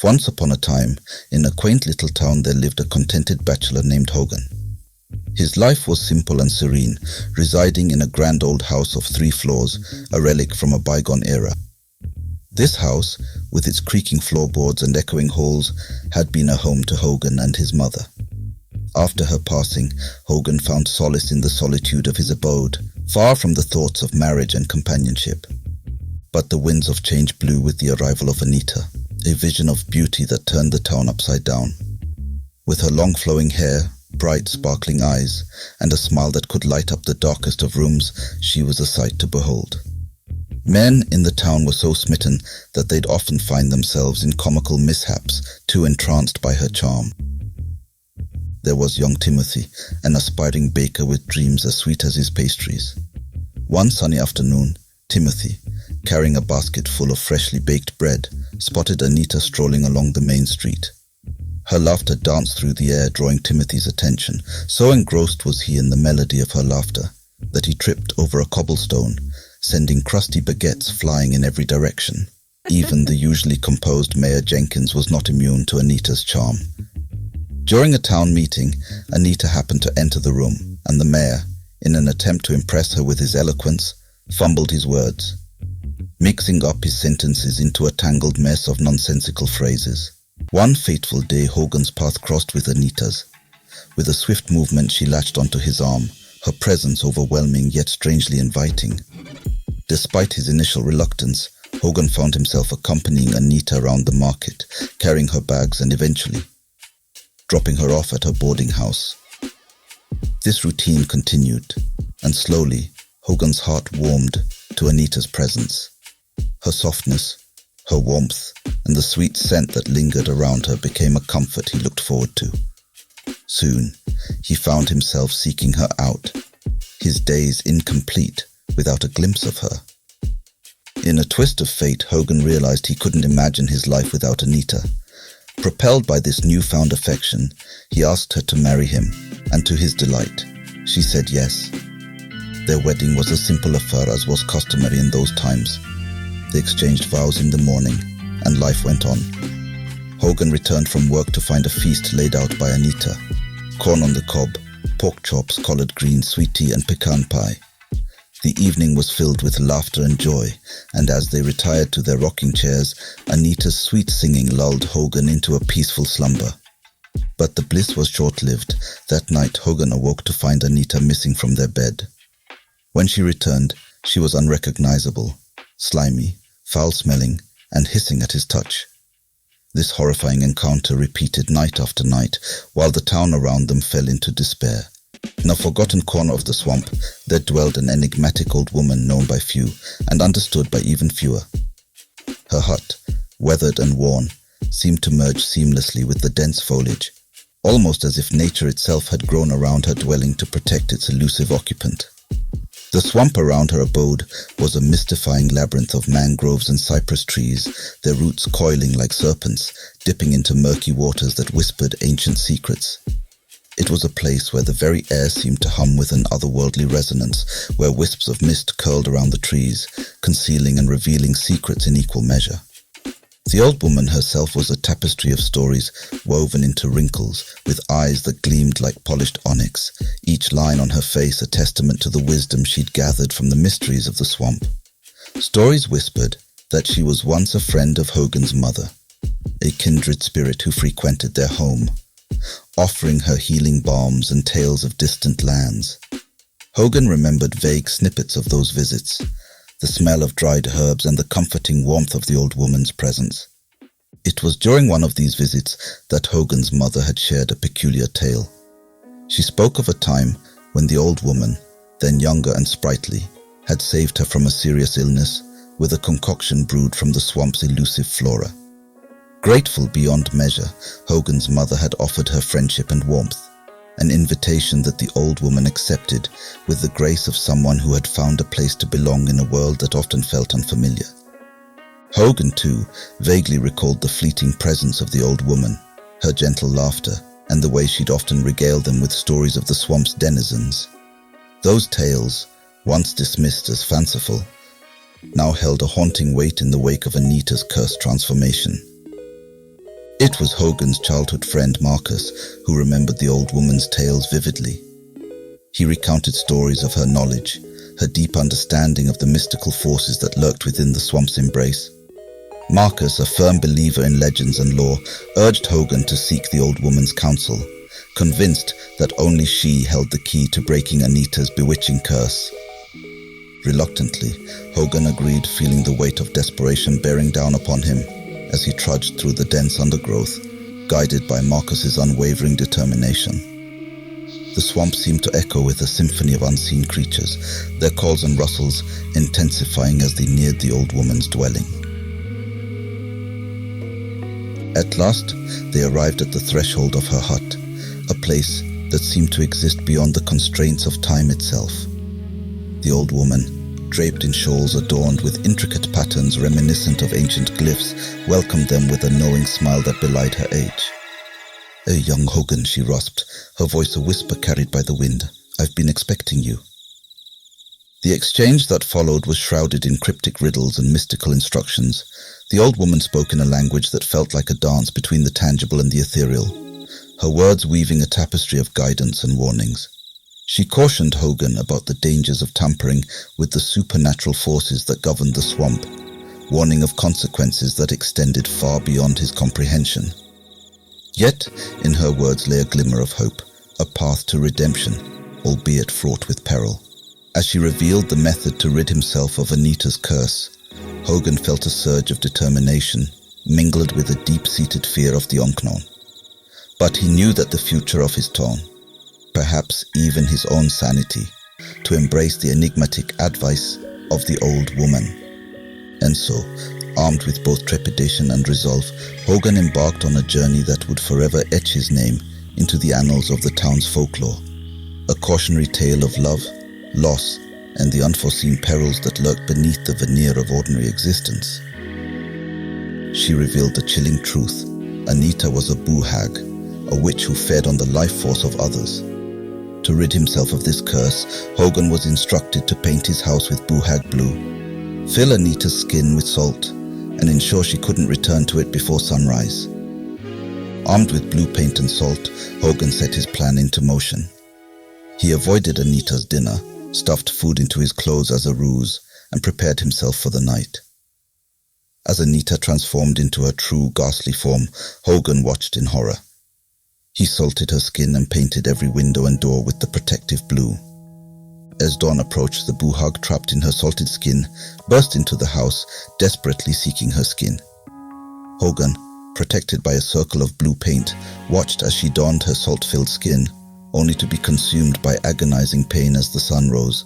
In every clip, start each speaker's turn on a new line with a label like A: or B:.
A: Once upon a time, in a quaint little town there lived a contented bachelor named Hogan. His life was simple and serene, residing in a grand old house of 3 floors, a relic from a bygone era. This house, with its creaking floorboards and echoing halls, had been a home to Hogan and his mother. After her passing, Hogan found solace in the solitude of his abode, far from the thoughts of marriage and companionship. But the winds of change blew with the arrival of Anita, a vision of beauty that turned the town upside down. With her long flowing hair, bright sparkling eyes, and a smile that could light up the darkest of rooms, she was a sight to behold. Men in the town were so smitten that they'd often find themselves in comical mishaps, too entranced by her charm. There was young Timothy, an aspiring baker with dreams as sweet as his pastries. One sunny afternoon, Timothy, carrying a basket full of freshly baked bread, spotted Anita strolling along the main street. Her laughter danced through the air, drawing Timothy's attention. So engrossed was he in the melody of her laughter that he tripped over a cobblestone, sending crusty baguettes flying in every direction. Even the usually composed Mayor Jenkins was not immune to Anita's charm. During a town meeting, Anita happened to enter the room, and the mayor, in an attempt to impress her with his eloquence, fumbled his words, mixing up his sentences into a tangled mess of nonsensical phrases. One fateful day, Hogan's path crossed with Anita's. With a swift movement, she latched onto his arm, her presence overwhelming yet strangely inviting. Despite his initial reluctance, Hogan found himself accompanying Anita around the market, carrying her bags and eventually dropping her off at her boarding house. This routine continued, and slowly, Hogan's heart warmed to Anita's presence. Her softness, her warmth, and the sweet scent that lingered around her became a comfort he looked forward to. Soon, he found himself seeking her out, his days incomplete without a glimpse of her. In a twist of fate, Hogan realized he couldn't imagine his life without Anita. Propelled by this newfound affection, he asked her to marry him, and to his delight, she said yes. Their wedding was a simple affair as was customary in those times. They exchanged vows in the morning, and life went on. Hogan returned from work to find a feast laid out by Anita. Corn on the cob, pork chops, collard greens, sweet tea, and pecan pie. The evening was filled with laughter and joy, and as they retired to their rocking chairs, Anita's sweet singing lulled Hogan into a peaceful slumber. But the bliss was short-lived. That night, Hogan awoke to find Anita missing from their bed. When she returned, she was unrecognizable, slimy, foul-smelling, and hissing at his touch. This horrifying encounter repeated night after night, while the town around them fell into despair. In a forgotten corner of the swamp, there dwelled an enigmatic old woman known by few and understood by even fewer. Her hut, weathered and worn, seemed to merge seamlessly with the dense foliage, almost as if nature itself had grown around her dwelling to protect its elusive occupant. The swamp around her abode was a mystifying labyrinth of mangroves and cypress trees, their roots coiling like serpents, dipping into murky waters that whispered ancient secrets. It was a place where the very air seemed to hum with an otherworldly resonance, where wisps of mist curled around the trees, concealing and revealing secrets in equal measure. The old woman herself was a tapestry of stories woven into wrinkles, with eyes that gleamed like polished onyx, each line on her face a testament to the wisdom she'd gathered from the mysteries of the swamp. Stories whispered that she was once a friend of Hogan's mother, a kindred spirit who frequented their home, offering her healing balms and tales of distant lands. Hogan remembered vague snippets of those visits, the smell of dried herbs and the comforting warmth of the old woman's presence. It was during one of these visits that Hogan's mother had shared a peculiar tale. She spoke of a time when the old woman, then younger and sprightly, had saved her from a serious illness with a concoction brewed from the swamp's elusive flora. Grateful beyond measure, Hogan's mother had offered her friendship and warmth, an invitation that the old woman accepted with the grace of someone who had found a place to belong in a world that often felt unfamiliar. Hogan, too, vaguely recalled the fleeting presence of the old woman, her gentle laughter, and the way she'd often regaled them with stories of the swamp's denizens. Those tales, once dismissed as fanciful, now held a haunting weight in the wake of Anita's cursed transformation. It was Hogan's childhood friend Marcus who remembered the old woman's tales vividly. He recounted stories of her knowledge, her deep understanding of the mystical forces that lurked within the swamp's embrace. Marcus, a firm believer in legends and lore, urged Hogan to seek the old woman's counsel, convinced that only she held the key to breaking Anita's bewitching curse. Reluctantly, Hogan agreed, feeling the weight of desperation bearing down upon him as he trudged through the dense undergrowth, guided by Marcus's unwavering determination. The swamp seemed to echo with a symphony of unseen creatures, their calls and rustles intensifying as they neared the old woman's dwelling. At last, they arrived at the threshold of her hut, a place that seemed to exist beyond the constraints of time itself. The old woman, draped in shawls adorned with intricate patterns reminiscent of ancient glyphs, welcomed them with a knowing smile that belied her age. "Hey, young Hogan," she rasped, her voice a whisper carried by the wind. "I've been expecting you." The exchange that followed was shrouded in cryptic riddles and mystical instructions. The old woman spoke in a language that felt like a dance between the tangible and the ethereal, her words weaving a tapestry of guidance and warnings. She cautioned Hogan about the dangers of tampering with the supernatural forces that governed the swamp, warning of consequences that extended far beyond his comprehension. Yet, in her words lay a glimmer of hope, a path to redemption, albeit fraught with peril. As she revealed the method to rid himself of Anita's curse, Hogan felt a surge of determination, mingled with a deep-seated fear of the unknown. But he knew that the future of his town, perhaps even his own sanity, to embrace the enigmatic advice of the old woman. And so, armed with both trepidation and resolve, Hogan embarked on a journey that would forever etch his name into the annals of the town's folklore, a cautionary tale of love, loss, and the unforeseen perils that lurked beneath the veneer of ordinary existence. She revealed the chilling truth. Anita was a Boo Hag, a witch who fed on the life force of others. To rid himself of this curse, Hogan was instructed to paint his house with Boo Hag blue, fill Anita's skin with salt, and ensure she couldn't return to it before sunrise. Armed with blue paint and salt, Hogan set his plan into motion. He avoided Anita's dinner, stuffed food into his clothes as a ruse, and prepared himself for the night. As Anita transformed into her true ghastly form, Hogan watched in horror. He salted her skin and painted every window and door with the protective blue. As dawn approached, the Boo Hag, trapped in her salted skin, burst into the house, desperately seeking her skin. Hogan, protected by a circle of blue paint, watched as she donned her salt-filled skin, only to be consumed by agonizing pain as the sun rose.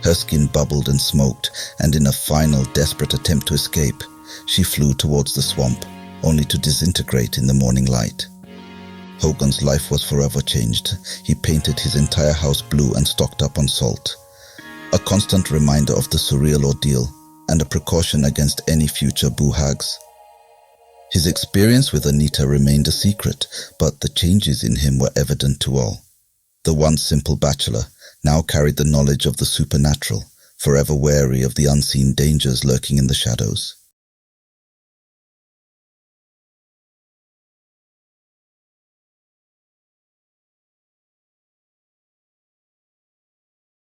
A: Her skin bubbled and smoked, and in a final desperate attempt to escape, she flew towards the swamp, only to disintegrate in the morning light. Hogan's life was forever changed. He painted his entire house blue and stocked up on salt, a constant reminder of the surreal ordeal and a precaution against any future Boo Hags. His experience with Anita remained a secret, but the changes in him were evident to all. The once simple bachelor now carried the knowledge of the supernatural, forever wary of the unseen dangers lurking in the shadows.